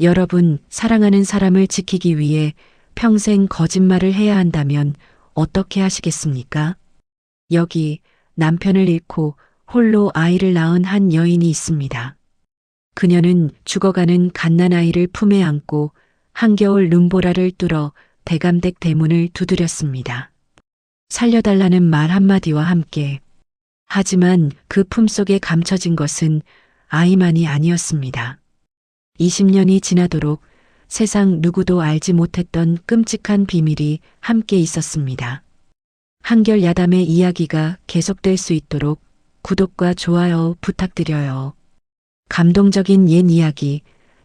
여러분, 사랑하는 사람을 지키기 위해 평생 거짓말을 해야 한다면 어떻게 하시겠습니까? 여기 남편을 잃고 홀로 아이를 낳은 한 여인이 있습니다. 그녀는 죽어가는 갓난아이를 품에 안고 한겨울 눈보라를 뚫어 대감댁 대문을 두드렸습니다. 살려달라는 말 한마디와 함께. 하지만 그 품속에 감춰진 것은 아이만이 아니었습니다. 20년이 지나도록 세상 누구도 알지 못했던 끔찍한 비밀이 함께 있었습니다. 한결 야담의 이야기가 계속될 수 있도록 구독과 좋아요 부탁드려요. 감동적인 옛 이야기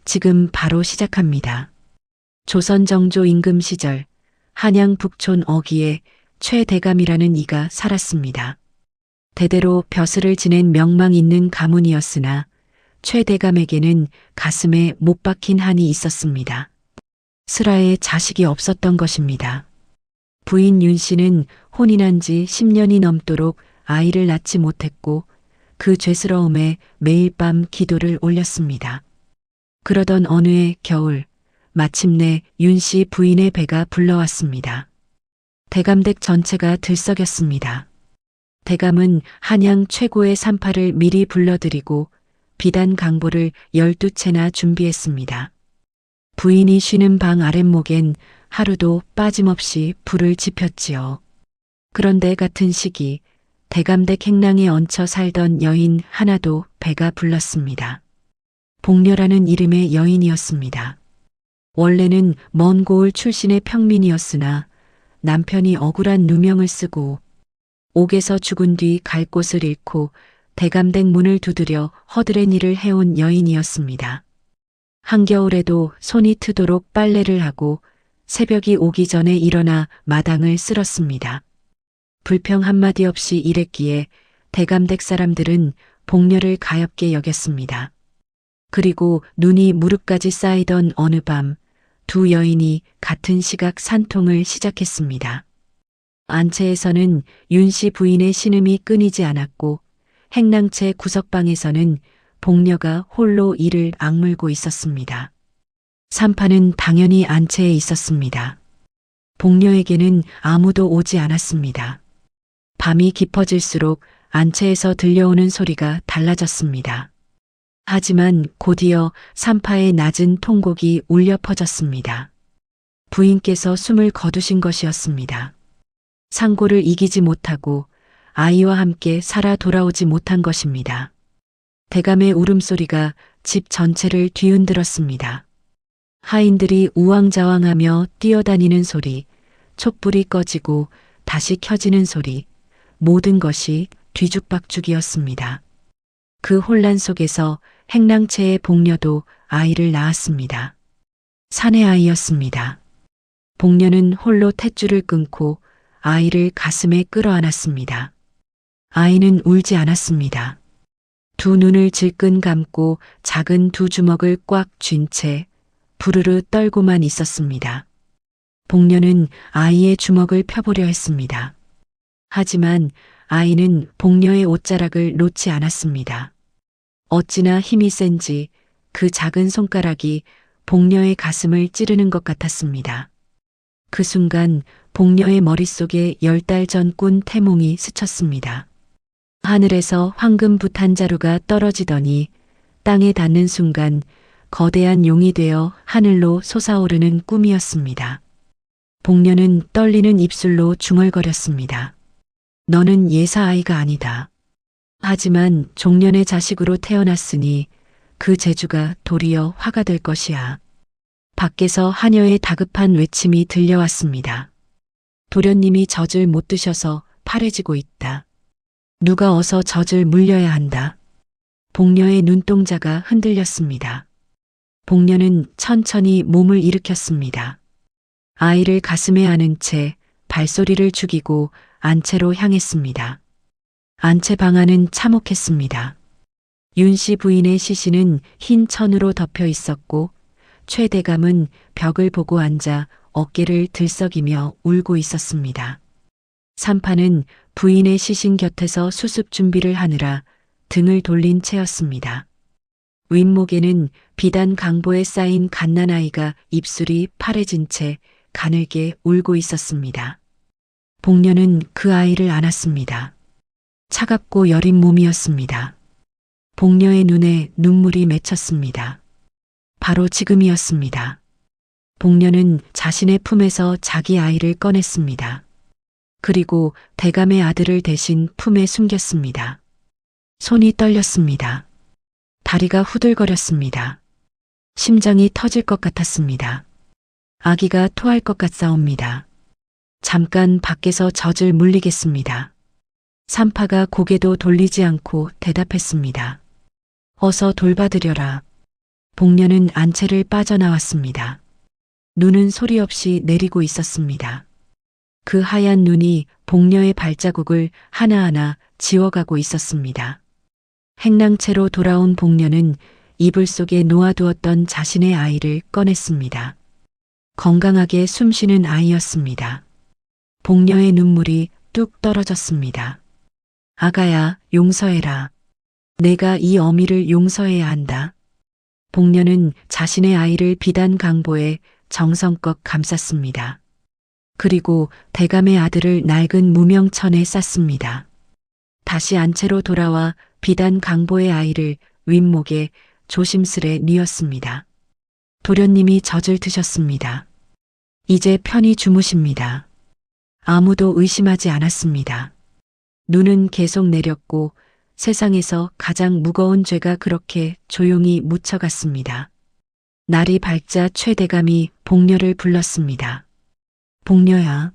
지금 바로 시작합니다. 조선 정조 임금 시절 한양 북촌 어귀에 최대감이라는 이가 살았습니다. 대대로 벼슬을 지낸 명망 있는 가문이었으나 최대감에게는 가슴에 못 박힌 한이 있었습니다. 슬아에 자식이 없었던 것입니다. 부인 윤 씨는 혼인한 지 10년이 넘도록 아이를 낳지 못했고 그 죄스러움에 매일 밤 기도를 올렸습니다. 그러던 어느 해 겨울 마침내 윤 씨 부인의 배가 불러왔습니다. 대감댁 전체가 들썩였습니다. 대감은 한양 최고의 산파를 미리 불러들이고 비단 강보를 12채나 준비했습니다. 부인이 쉬는 방 아랫목엔 하루도 빠짐없이 불을 지폈지요. 그런데 같은 시기 대감댁 행랑에 얹혀 살던 여인 하나도 배가 불렀습니다. 복녀라는 이름의 여인이었습니다. 원래는 먼 고을 출신의 평민이었으나 남편이 억울한 누명을 쓰고 옥에서 죽은 뒤 갈 곳을 잃고 대감댁 문을 두드려 허드렛 일을 해온 여인이었습니다. 한겨울에도 손이 트도록 빨래를 하고 새벽이 오기 전에 일어나 마당을 쓸었습니다. 불평 한마디 없이 일했기에 대감댁 사람들은 복녀를 가엾게 여겼습니다. 그리고 눈이 무릎까지 쌓이던 어느 밤 두 여인이 같은 시각 산통을 시작했습니다. 안채에서는 윤 씨 부인의 신음이 끊이지 않았고 행랑채 구석방에서는 복녀가 홀로 이를 악물고 있었습니다. 산파는 당연히 안채에 있었습니다. 복녀에게는 아무도 오지 않았습니다. 밤이 깊어질수록 안채에서 들려오는 소리가 달라졌습니다. 하지만 곧이어 산파의 낮은 통곡이 울려 퍼졌습니다. 부인께서 숨을 거두신 것이었습니다. 상고를 이기지 못하고 아이와 함께 살아 돌아오지 못한 것입니다. 대감의 울음소리가 집 전체를 뒤흔들었습니다. 하인들이 우왕좌왕하며 뛰어다니는 소리, 촛불이 꺼지고 다시 켜지는 소리, 모든 것이 뒤죽박죽이었습니다. 그 혼란 속에서 행랑채의 복녀도 아이를 낳았습니다. 사내 아이였습니다. 복녀는 홀로 탯줄을 끊고 아이를 가슴에 끌어안았습니다. 아이는 울지 않았습니다. 두 눈을 질끈 감고 작은 두 주먹을 꽉 쥔 채 부르르 떨고만 있었습니다. 복녀는 아이의 주먹을 펴보려 했습니다. 하지만 아이는 복녀의 옷자락을 놓지 않았습니다. 어찌나 힘이 센지 그 작은 손가락이 복녀의 가슴을 찌르는 것 같았습니다. 그 순간 복녀의 머릿속에 10달 전 꾼 태몽이 스쳤습니다. 하늘에서 황금붓 한 자루가 떨어지더니 땅에 닿는 순간 거대한 용이 되어 하늘로 솟아오르는 꿈이었습니다. 복녀는 떨리는 입술로 중얼거렸습니다. 너는 예사아이가 아니다. 하지만 종년의 자식으로 태어났으니 그 재주가 도리어 화가 될 것이야. 밖에서 하녀의 다급한 외침이 들려왔습니다. 도련님이 젖을 못 드셔서 파래지고 있다. 누가 어서 젖을 물려야 한다. 복녀의 눈동자가 흔들렸습니다. 복녀는 천천히 몸을 일으켰습니다. 아이를 가슴에 안은 채 발소리를 죽이고 안채로 향했습니다. 안채 방 안은 참혹했습니다. 윤 씨 부인의 시신은 흰 천으로 덮여 있었고 최대감은 벽을 보고 앉아 어깨를 들썩이며 울고 있었습니다. 산파는 부인의 시신 곁에서 수습 준비를 하느라 등을 돌린 채였습니다. 윗목에는 비단 강보에 쌓인 갓난아이가 입술이 파래진 채 가늘게 울고 있었습니다. 복녀는 그 아이를 안았습니다. 차갑고 여린 몸이었습니다. 복녀의 눈에 눈물이 맺혔습니다. 바로 지금이었습니다. 복녀는 자신의 품에서 자기 아이를 꺼냈습니다. 그리고 대감의 아들을 대신 품에 숨겼습니다. 손이 떨렸습니다. 다리가 후들거렸습니다. 심장이 터질 것 같았습니다. 아기가 토할 것 같사옵니다. 잠깐 밖에서 젖을 물리겠습니다. 산파가 고개도 돌리지 않고 대답했습니다. 어서 돌봐드려라. 복녀는 안채를 빠져나왔습니다. 눈은 소리 없이 내리고 있었습니다. 그 하얀 눈이 복녀의 발자국을 하나하나 지워가고 있었습니다. 행랑채로 돌아온 복녀는 이불 속에 놓아두었던 자신의 아이를 꺼냈습니다. 건강하게 숨쉬는 아이였습니다. 복녀의 눈물이 뚝 떨어졌습니다. 아가야, 용서해라. 내가 이 어미를 용서해야 한다. 복녀는 자신의 아이를 비단 강보에 정성껏 감쌌습니다. 그리고 대감의 아들을 낡은 무명천에 쌌습니다. 다시 안채로 돌아와 비단 강보의 아이를 윗목에 조심스레 뉘었습니다. 도련님이 젖을 드셨습니다. 이제 편히 주무십니다. 아무도 의심하지 않았습니다. 눈은 계속 내렸고 세상에서 가장 무거운 죄가 그렇게 조용히 묻혀갔습니다. 날이 밝자 최대감이 복녀를 불렀습니다. 복녀야,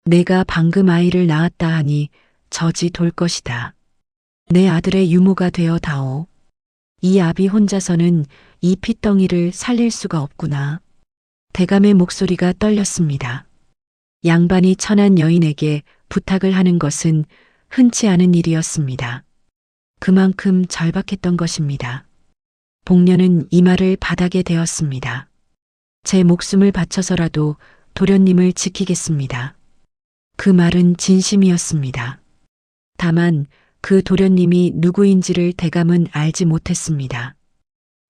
내가 방금 아이를 낳았다 하니 젖이 돌 것이다. 내 아들의 유모가 되어 다오. 이 아비 혼자서는 이 핏덩이를 살릴 수가 없구나. 대감의 목소리가 떨렸습니다. 양반이 천한 여인에게 부탁을 하는 것은 흔치 않은 일이었습니다. 그만큼 절박했던 것입니다. 복녀는 이마를 바닥에 대었습니다. 제 목숨을 바쳐서라도 도련님을 지키겠습니다. 그 말은 진심이었습니다. 다만 그 도련님이 누구인지를 대감은 알지 못했습니다.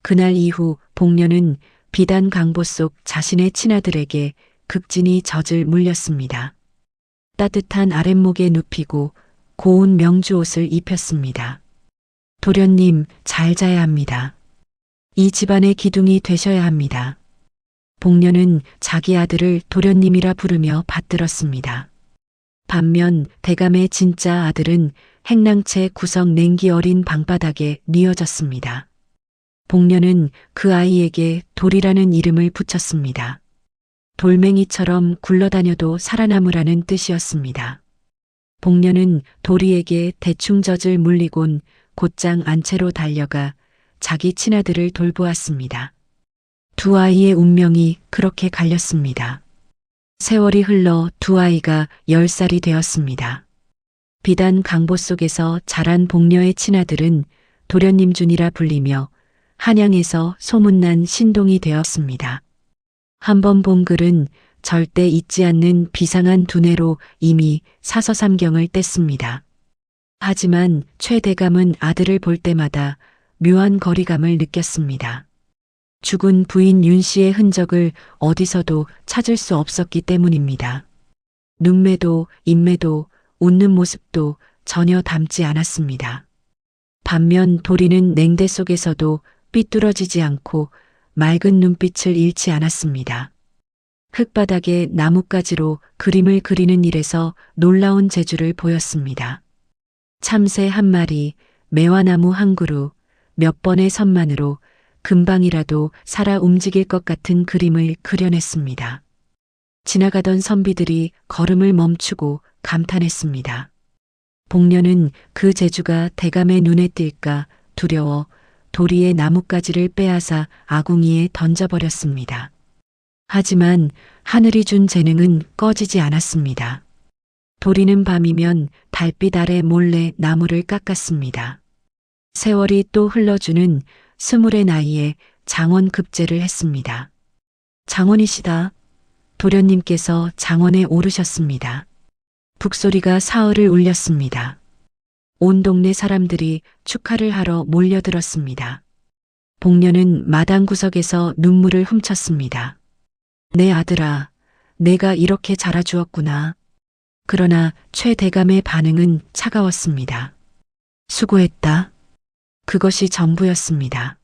그날 이후 복녀는 비단 강보 속 자신의 친아들에게 극진히 젖을 물렸습니다. 따뜻한 아랫목에 눕히고 고운 명주옷을 입혔습니다. 도련님, 잘 자야 합니다. 이 집안의 기둥이 되셔야 합니다. 복녀는 자기 아들을 도련님이라 부르며 받들었습니다. 반면 대감의 진짜 아들은 행랑채 구석 냉기 어린 방바닥에 뉘어졌습니다. 복녀는 그 아이에게 돌이라는 이름을 붙였습니다. 돌멩이처럼 굴러다녀도 살아남으라는 뜻이었습니다. 복녀는 도리에게 대충 젖을 물리곤 곧장 안채로 달려가 자기 친아들을 돌보았습니다. 두 아이의 운명이 그렇게 갈렸습니다. 세월이 흘러 두 아이가 10살이 되었습니다. 비단 강보 속에서 자란 복녀의 친아들은 도련님 준이라 불리며 한양에서 소문난 신동이 되었습니다. 한번 본 글은 절대 잊지 않는 비상한 두뇌로 이미 사서삼경을 뗐습니다. 하지만 최 대감은 아들을 볼 때마다 묘한 거리감을 느꼈습니다. 죽은 부인 윤 씨의 흔적을 어디서도 찾을 수 없었기 때문입니다. 눈매도 입매도 웃는 모습도 전혀 닮지 않았습니다. 반면 도리는 냉대 속에서도 삐뚤어지지 않고 맑은 눈빛을 잃지 않았습니다. 흙바닥에 나뭇가지로 그림을 그리는 일에서 놀라운 재주를 보였습니다. 참새 한 마리, 매화나무 한 그루, 몇 번의 선만으로 금방이라도 살아 움직일 것 같은 그림을 그려냈습니다. 지나가던 선비들이 걸음을 멈추고 감탄했습니다. 복녀는 그 재주가 대감의 눈에 띌까 두려워 도리의 나뭇가지를 빼앗아 아궁이에 던져버렸습니다. 하지만 하늘이 준 재능은 꺼지지 않았습니다. 도리는 밤이면 달빛 아래 몰래 나무를 깎았습니다. 세월이 또 흘러주는 20의 나이에 장원급제를 했습니다. 장원이시다. 도련님께서 장원에 오르셨습니다. 북소리가 사흘을 울렸습니다. 온 동네 사람들이 축하를 하러 몰려들었습니다. 복녀는 마당 구석에서 눈물을 훔쳤습니다. 내 아들아, 내가 이렇게 자라주었구나. 그러나 최 대감의 반응은 차가웠습니다. 수고했다. 그것이 전부였습니다.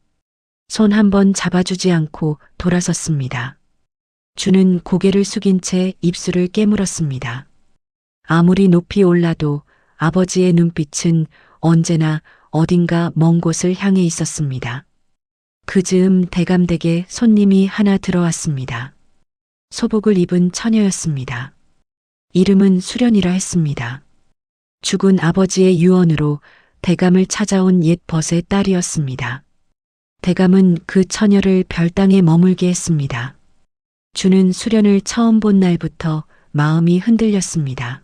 손 한 번 잡아주지 않고 돌아섰습니다. 주는 고개를 숙인 채 입술을 깨물었습니다. 아무리 높이 올라도 아버지의 눈빛은 언제나 어딘가 먼 곳을 향해 있었습니다. 그 즈음 대감댁에 손님이 하나 들어왔습니다. 소복을 입은 처녀였습니다. 이름은 수련이라 했습니다. 죽은 아버지의 유언으로 대감을 찾아온 옛 벗의 딸이었습니다. 대감은 그 처녀를 별당에 머물게 했습니다. 주는 수련을 처음 본 날부터 마음이 흔들렸습니다.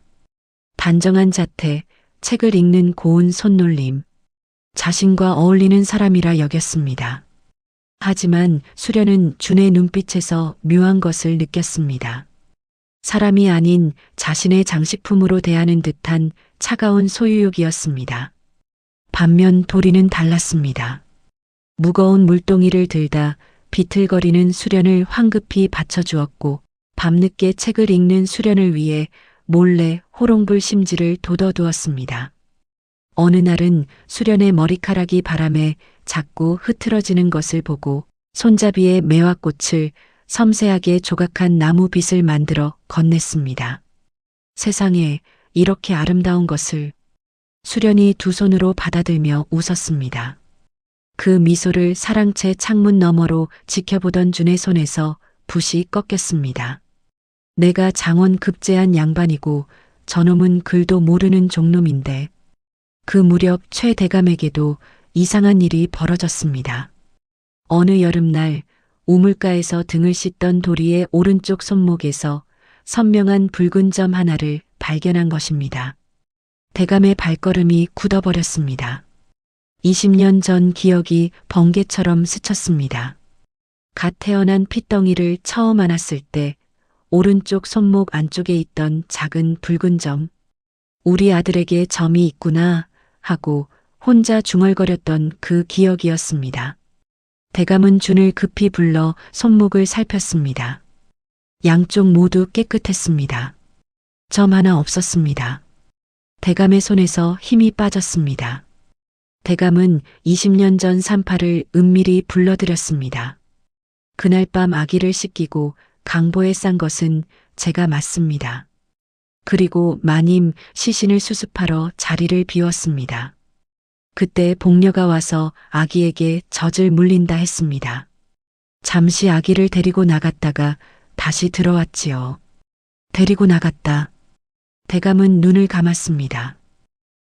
단정한 자태, 책을 읽는 고운 손놀림, 자신과 어울리는 사람이라 여겼습니다. 하지만 수련은 준의 눈빛에서 묘한 것을 느꼈습니다. 사람이 아닌 자신의 장식품으로 대하는 듯한 차가운 소유욕이었습니다. 반면 도리는 달랐습니다. 무거운 물동이를 들다 비틀거리는 수련을 황급히 받쳐주었고 밤늦게 책을 읽는 수련을 위해 몰래 호롱불 심지를 돋워두었습니다. 어느 날은 수련의 머리카락이 바람에 자꾸 흐트러지는 것을 보고 손잡이에 매화꽃을 섬세하게 조각한 나무 빗을 만들어 건넸습니다. 세상에 이렇게 아름다운 것을. 수련이 두 손으로 받아들며 웃었습니다. 그 미소를 사랑채 창문 너머로 지켜보던 준의 손에서 붓이 꺾였습니다. 내가 장원 급제한 양반이고 저놈은 글도 모르는 종놈인데. 그 무렵 최 대감에게도 이상한 일이 벌어졌습니다. 어느 여름날 우물가에서 등을 씻던 도리의 오른쪽 손목에서 선명한 붉은 점 하나를 발견한 것입니다. 대감의 발걸음이 굳어버렸습니다. 20년 전 기억이 번개처럼 스쳤습니다. 갓 태어난 핏덩이를 처음 안았을 때 오른쪽 손목 안쪽에 있던 작은 붉은 점. 우리 아들에게 점이 있구나 하고 혼자 중얼거렸던 그 기억이었습니다. 대감은 준을 급히 불러 손목을 살폈습니다. 양쪽 모두 깨끗했습니다. 점 하나 없었습니다. 대감의 손에서 힘이 빠졌습니다. 대감은 20년 전 산파를 은밀히 불러들였습니다. 그날 밤 아기를 씻기고 강보에 싼 것은 제가 맞습니다. 그리고 마님 시신을 수습하러 자리를 비웠습니다. 그때 복녀가 와서 아기에게 젖을 물린다 했습니다. 잠시 아기를 데리고 나갔다가 다시 들어왔지요. 데리고 나갔다. 대감은 눈을 감았습니다.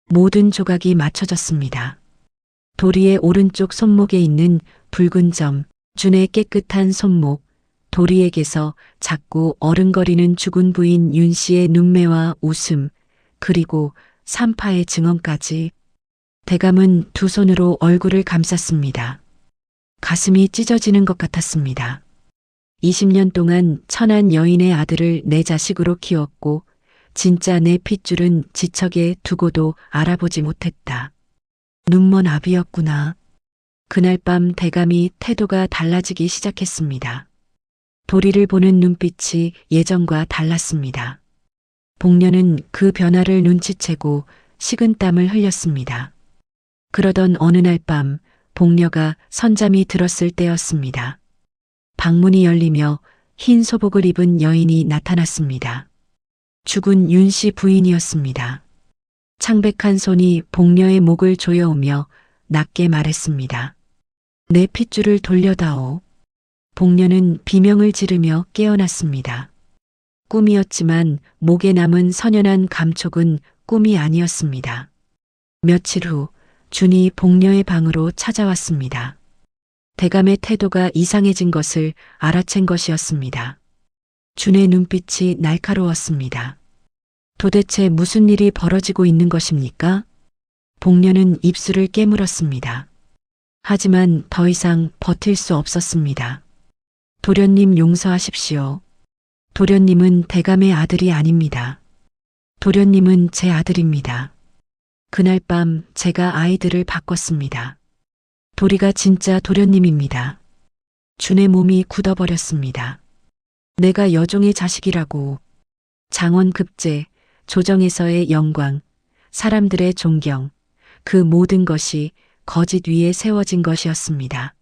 모든 조각이 맞춰졌습니다. 도리의 오른쪽 손목에 있는 붉은 점, 준의 깨끗한 손목, 도리에게서 자꾸 어른거리는 죽은 부인 윤 씨의 눈매와 웃음, 그리고 산파의 증언까지. 대감은 두 손으로 얼굴을 감쌌습니다. 가슴이 찢어지는 것 같았습니다. 20년 동안 천한 여인의 아들을 내 자식으로 키웠고 진짜 내 핏줄은 지척에 두고도 알아보지 못했다. 눈먼 아비였구나. 그날 밤 대감이 태도가 달라지기 시작했습니다. 도리를 보는 눈빛이 예전과 달랐습니다. 복녀는 그 변화를 눈치채고 식은땀을 흘렸습니다. 그러던 어느 날 밤 복녀가 선잠이 들었을 때였습니다. 방문이 열리며 흰 소복을 입은 여인이 나타났습니다. 죽은 윤 씨 부인이었습니다. 창백한 손이 복녀의 목을 조여오며 낮게 말했습니다. 내 핏줄을 돌려다오. 복녀는 비명을 지르며 깨어났습니다. 꿈이었지만 목에 남은 선연한 감촉은 꿈이 아니었습니다. 며칠 후 준이 복녀의 방으로 찾아왔습니다. 대감의 태도가 이상해진 것을 알아챈 것이었습니다. 준의 눈빛이 날카로웠습니다. 도대체 무슨 일이 벌어지고 있는 것입니까? 복녀는 입술을 깨물었습니다. 하지만 더 이상 버틸 수 없었습니다. 도련님 용서하십시오. 도련님은 대감의 아들이 아닙니다. 도련님은 제 아들입니다. 그날 밤 제가 아이들을 바꿨습니다. 도리가 진짜 도련님입니다. 준의 몸이 굳어버렸습니다. 내가 여종의 자식이라고. 장원급제, 조정에서의 영광, 사람들의 존경, 그 모든 것이 거짓 위에 세워진 것이었습니다.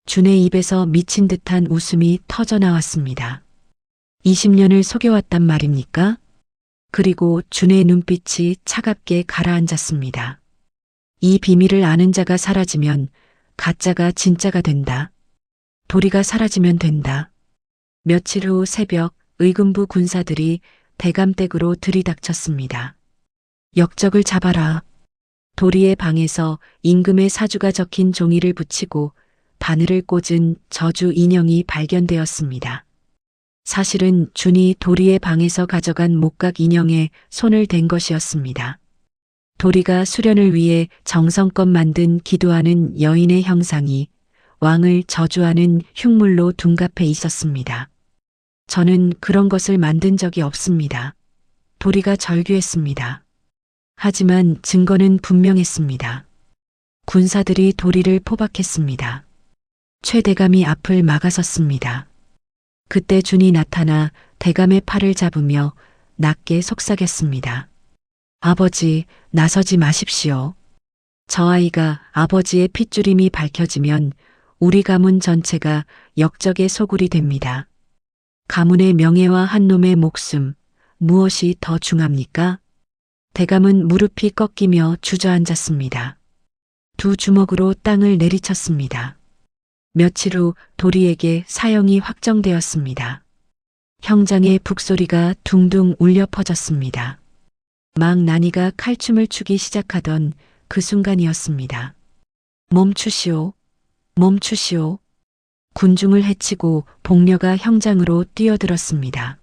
준의 입에서 미친 듯한 웃음이 터져 나왔습니다. 20년을 속여왔단 말입니까? 그리고 준의 눈빛이 차갑게 가라앉았습니다. 이 비밀을 아는 자가 사라지면 가짜가 진짜가 된다. 도리가 사라지면 된다. 며칠 후 새벽 의금부 군사들이 대감댁으로 들이닥쳤습니다. 역적을 잡아라. 도리의 방에서 임금의 사주가 적힌 종이를 붙이고 바늘을 꽂은 저주 인형이 발견되었습니다. 사실은 준이 도리의 방에서 가져간 목각 인형에 손을 댄 것이었습니다. 도리가 수련을 위해 정성껏 만든 기도하는 여인의 형상이 왕을 저주하는 흉물로 둔갑해 있었습니다. 저는 그런 것을 만든 적이 없습니다. 도리가 절규했습니다. 하지만 증거는 분명했습니다. 군사들이 도리를 포박했습니다. 최 대감이 앞을 막아섰습니다. 그때 준이 나타나 대감의 팔을 잡으며 낮게 속삭였습니다. 아버지, 나서지 마십시오. 저 아이가 아버지의 핏줄임이 밝혀지면 우리 가문 전체가 역적의 소굴이 됩니다. 가문의 명예와 한 놈의 목숨, 무엇이 더 중합니까? 대감은 무릎이 꺾이며 주저앉았습니다. 두 주먹으로 땅을 내리쳤습니다. 며칠 후 도리에게 사형이 확정되었습니다. 형장의 북소리가 둥둥 울려 퍼졌습니다. 막 난이가 칼춤을 추기 시작하던 그 순간이었습니다. 멈추시오. 멈추시오. 군중을 해치고 복녀가 형장으로 뛰어들었습니다.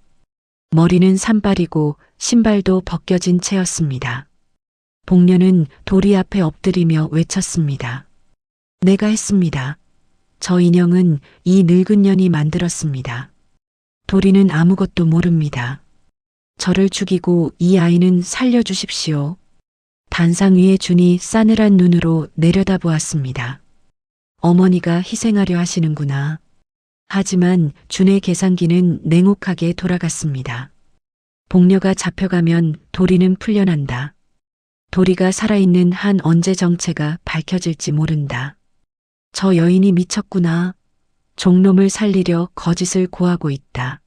머리는 산발이고 신발도 벗겨진 채였습니다. 복녀는 도리 앞에 엎드리며 외쳤습니다. 내가 했습니다. 저 인형은 이 늙은 년이 만들었습니다. 도리는 아무것도 모릅니다. 저를 죽이고 이 아이는 살려주십시오. 단상 위에 준이 싸늘한 눈으로 내려다보았습니다. 어머니가 희생하려 하시는구나. 하지만 준의 계산기는 냉혹하게 돌아갔습니다. 복녀가 잡혀가면 도리는 풀려난다. 도리가 살아있는 한 언제 정체가 밝혀질지 모른다. 저 여인이 미쳤구나. 종놈을 살리려 거짓을 고하고 있다.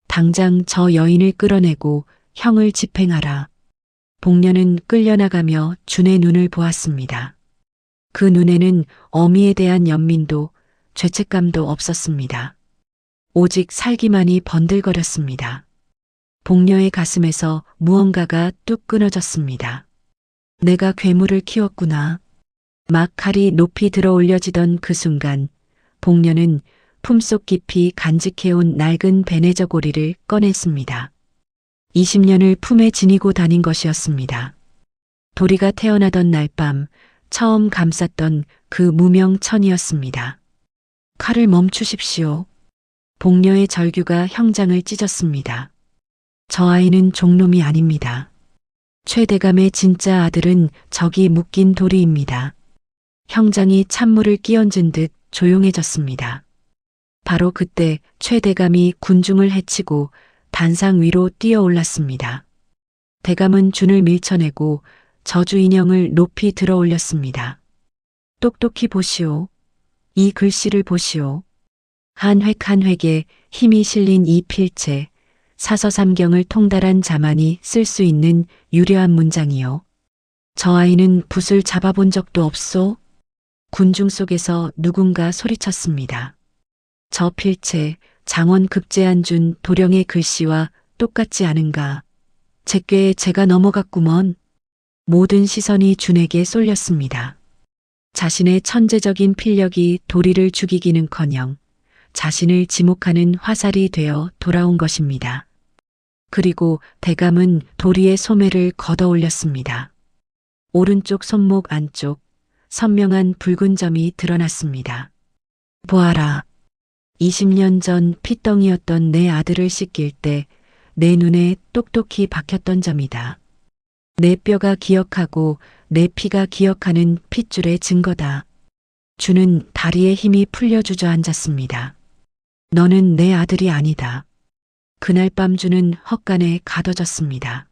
당장 저 여인을 끌어내고 형을 집행하라. 복녀는 끌려나가며 준의 눈을 보았습니다. 그 눈에는 어미에 대한 연민도 죄책감도 없었습니다. 오직 살기만이 번들거렸습니다. 복녀의 가슴에서 무언가가 뚝 끊어졌습니다. 내가 괴물을 키웠구나. 막 칼이 높이 들어 올려지던 그 순간 복녀는 품속 깊이 간직해온 낡은 베네저 고리를 꺼냈습니다. 20년을 품에 지니고 다닌 것이었습니다. 도리가 태어나던 날 밤 처음 감쌌던 그 무명 천이었습니다. 칼을 멈추십시오. 복녀의 절규가 형장을 찢었습니다. 저 아이는 종놈이 아닙니다. 최 대감의 진짜 아들은 저기 묶인 도리입니다. 형장이 찬물을 끼얹은 듯 조용해졌습니다. 바로 그때 최 대감이 군중을 해치고 단상 위로 뛰어올랐습니다. 대감은 준을 밀쳐내고 저주 인형을 높이 들어 올렸습니다. 똑똑히 보시오. 이 글씨를 보시오. 한 획 한 획에 힘이 실린 이 필체, 사서삼경을 통달한 자만이 쓸 수 있는 유려한 문장이요. 저 아이는 붓을 잡아본 적도 없소? 군중 속에서 누군가 소리쳤습니다. 저 필체, 장원 급제한 준 도령의 글씨와 똑같지 않은가. 제꾀에 제가 넘어갔구먼. 모든 시선이 준에게 쏠렸습니다. 자신의 천재적인 필력이 도리를 죽이기는커녕 자신을 지목하는 화살이 되어 돌아온 것입니다. 그리고 대감은 도리의 소매를 걷어 올렸습니다. 오른쪽 손목 안쪽 선명한 붉은 점이 드러났습니다. 보아라. 20년 전 핏덩이였던 내 아들을 씻길 때 내 눈에 똑똑히 박혔던 점이다. 내 뼈가 기억하고 내 피가 기억하는 핏줄의 증거다. 주는 다리에 힘이 풀려 주저앉았습니다. 너는 내 아들이 아니다. 그날 밤 주는 헛간에 가둬졌습니다.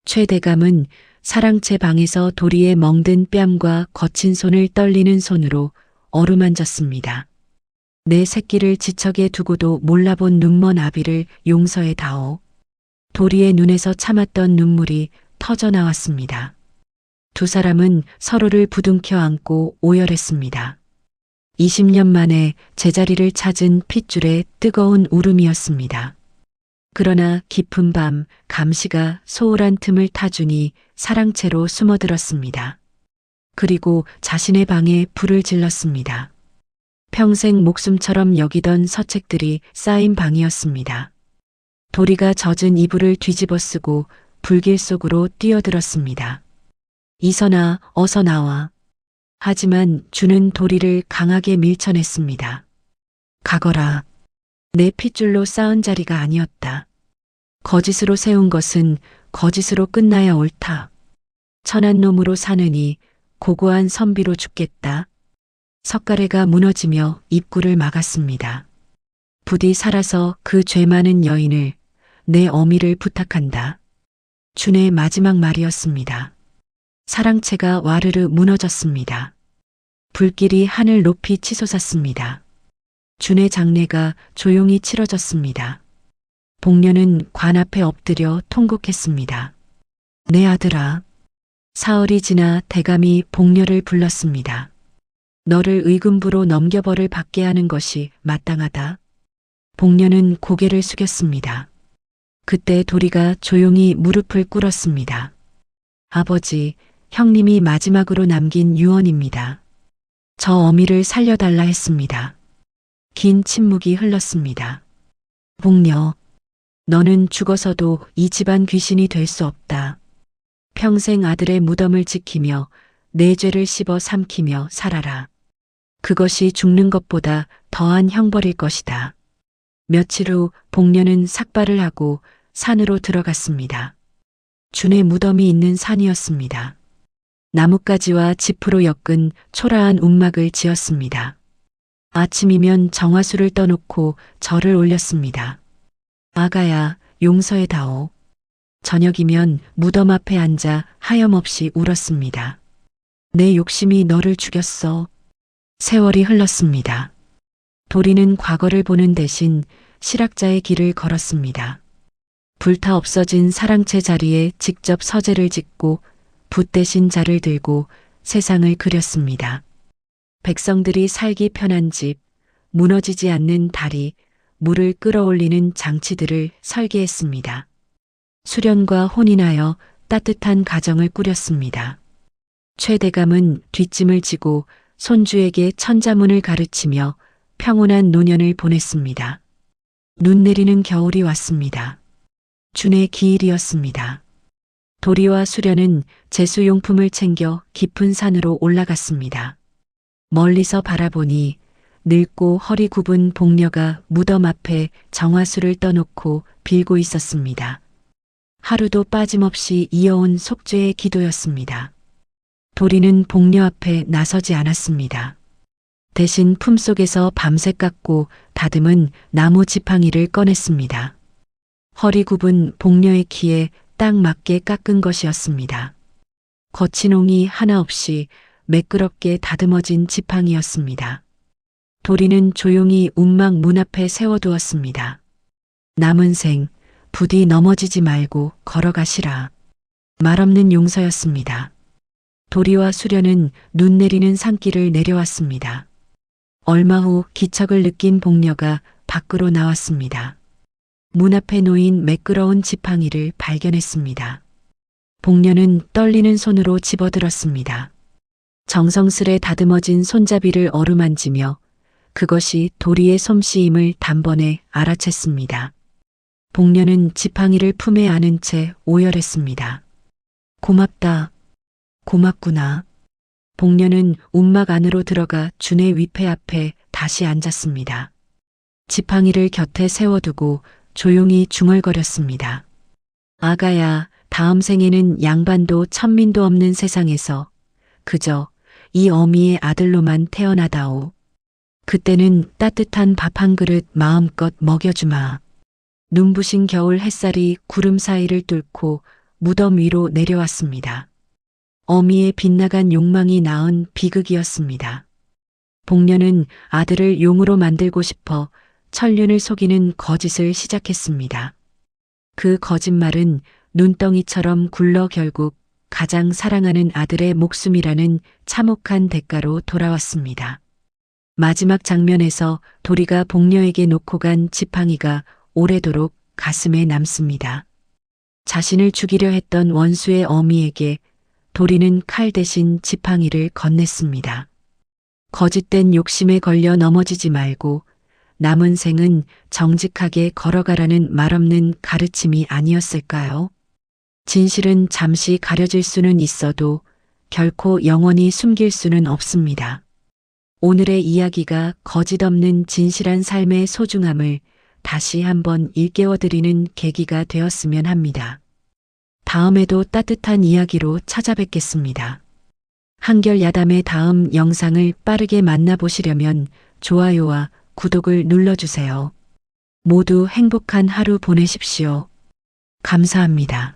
최대감은 사랑채 방에서 도리의 멍든 뺨과 거친 손을 떨리는 손으로 어루만졌습니다. 내 새끼를 지척에 두고도 몰라본 눈먼 아비를 용서해 다오. 도리의 눈에서 참았던 눈물이 터져 나왔습니다. 두 사람은 서로를 부둥켜 안고 오열했습니다. 20년 만에 제자리를 찾은 핏줄의 뜨거운 울음이었습니다. 그러나 깊은 밤 감시가 소홀한 틈을 타주니 사랑채로 숨어들었습니다. 그리고 자신의 방에 불을 질렀습니다. 평생 목숨처럼 여기던 서책들이 쌓인 방이었습니다. 도리가 젖은 이불을 뒤집어 쓰고 불길 속으로 뛰어들었습니다. 이선아, 어서 나와. 하지만 주는 도리를 강하게 밀쳐냈습니다. 가거라. 내 핏줄로 쌓은 자리가 아니었다. 거짓으로 세운 것은 거짓으로 끝나야 옳다. 천한 놈으로 사느니 고고한 선비로 죽겠다. 석가래가 무너지며 입구를 막았습니다. 부디 살아서 그 죄 많은 여인을 내 어미를 부탁한다. 준의 마지막 말이었습니다. 사랑채가 와르르 무너졌습니다. 불길이 하늘 높이 치솟았습니다. 준의 장례가 조용히 치러졌습니다. 복녀는 관 앞에 엎드려 통곡했습니다. 내 아들아. 사흘이 지나 대감이 복녀를 불렀습니다. 너를 의금부로 넘겨벌을 받게 하는 것이 마땅하다. 복녀는 고개를 숙였습니다. 그때 도리가 조용히 무릎을 꿇었습니다. 아버지, 형님이 마지막으로 남긴 유언입니다. 저 어미를 살려달라 했습니다. 긴 침묵이 흘렀습니다. 복녀, 너는 죽어서도 이 집안 귀신이 될 수 없다. 평생 아들의 무덤을 지키며 내 죄를 씹어 삼키며 살아라. 그것이 죽는 것보다 더한 형벌일 것이다. 며칠 후 복녀는 삭발을 하고 산으로 들어갔습니다. 준의 무덤이 있는 산이었습니다. 나뭇가지와 짚으로 엮은 초라한 움막을 지었습니다. 아침이면 정화수를 떠놓고 절을 올렸습니다. 아가야, 용서해 다오. 저녁이면 무덤 앞에 앉아 하염없이 울었습니다. 내 욕심이 너를 죽였어. 세월이 흘렀습니다. 도리는 과거를 보는 대신 실학자의 길을 걸었습니다. 불타 없어진 사랑채 자리에 직접 서재를 짓고 붓 대신 자를 들고 세상을 그렸습니다. 백성들이 살기 편한 집, 무너지지 않는 다리, 물을 끌어올리는 장치들을 설계했습니다. 수련과 혼인하여 따뜻한 가정을 꾸렸습니다. 최대감은 뒷짐을 지고 손주에게 천자문을 가르치며 평온한 노년을 보냈습니다. 눈 내리는 겨울이 왔습니다. 준의 기일이었습니다. 도리와 수련은 제수용품을 챙겨 깊은 산으로 올라갔습니다. 멀리서 바라보니 늙고 허리 굽은 복녀가 무덤 앞에 정화수를 떠놓고 빌고 있었습니다. 하루도 빠짐없이 이어온 속죄의 기도였습니다. 도리는 복녀 앞에 나서지 않았습니다. 대신 품속에서 밤새 깎고 다듬은 나무 지팡이를 꺼냈습니다. 허리 굽은 복녀의 키에 딱 맞게 깎은 것이었습니다. 거친 옹이 하나 없이 매끄럽게 다듬어진 지팡이였습니다. 도리는 조용히 움막 문 앞에 세워두었습니다. 남은 생 부디 넘어지지 말고 걸어가시라. 말없는 용서였습니다. 도리와 수련은 눈 내리는 산길을 내려왔습니다. 얼마 후 기척을 느낀 복녀가 밖으로 나왔습니다. 문 앞에 놓인 매끄러운 지팡이를 발견했습니다. 복녀는 떨리는 손으로 집어들었습니다. 정성스레 다듬어진 손잡이를 어루만지며 그것이 도리의 솜씨임을 단번에 알아챘습니다. 복녀는 지팡이를 품에 안은 채 오열했습니다. 고맙다. 고맙구나. 복녀는 움막 안으로 들어가 준의 위패 앞에 다시 앉았습니다. 지팡이를 곁에 세워두고 조용히 중얼거렸습니다. 아가야, 다음 생에는 양반도 천민도 없는 세상에서 그저 이 어미의 아들로만 태어나다오. 그때는 따뜻한 밥 한 그릇 마음껏 먹여주마. 눈부신 겨울 햇살이 구름 사이를 뚫고 무덤 위로 내려왔습니다. 어미의 빗나간 욕망이 낳은 비극이었습니다. 복녀는 아들을 용으로 만들고 싶어 천륜을 속이는 거짓을 시작했습니다. 그 거짓말은 눈덩이처럼 굴러 결국 가장 사랑하는 아들의 목숨이라는 참혹한 대가로 돌아왔습니다. 마지막 장면에서 도리가 복녀에게 놓고 간 지팡이가 오래도록 가슴에 남습니다. 자신을 죽이려 했던 원수의 어미에게 도리는 칼 대신 지팡이를 건넸습니다. 거짓된 욕심에 걸려 넘어지지 말고 남은 생은 정직하게 걸어가라는 말없는 가르침이 아니었을까요? 진실은 잠시 가려질 수는 있어도 결코 영원히 숨길 수는 없습니다. 오늘의 이야기가 거짓 없는 진실한 삶의 소중함을 다시 한번 일깨워드리는 계기가 되었으면 합니다. 다음에도 따뜻한 이야기로 찾아뵙겠습니다. 한결야담의 다음 영상을 빠르게 만나보시려면 좋아요와 구독을 눌러주세요. 모두 행복한 하루 보내십시오. 감사합니다.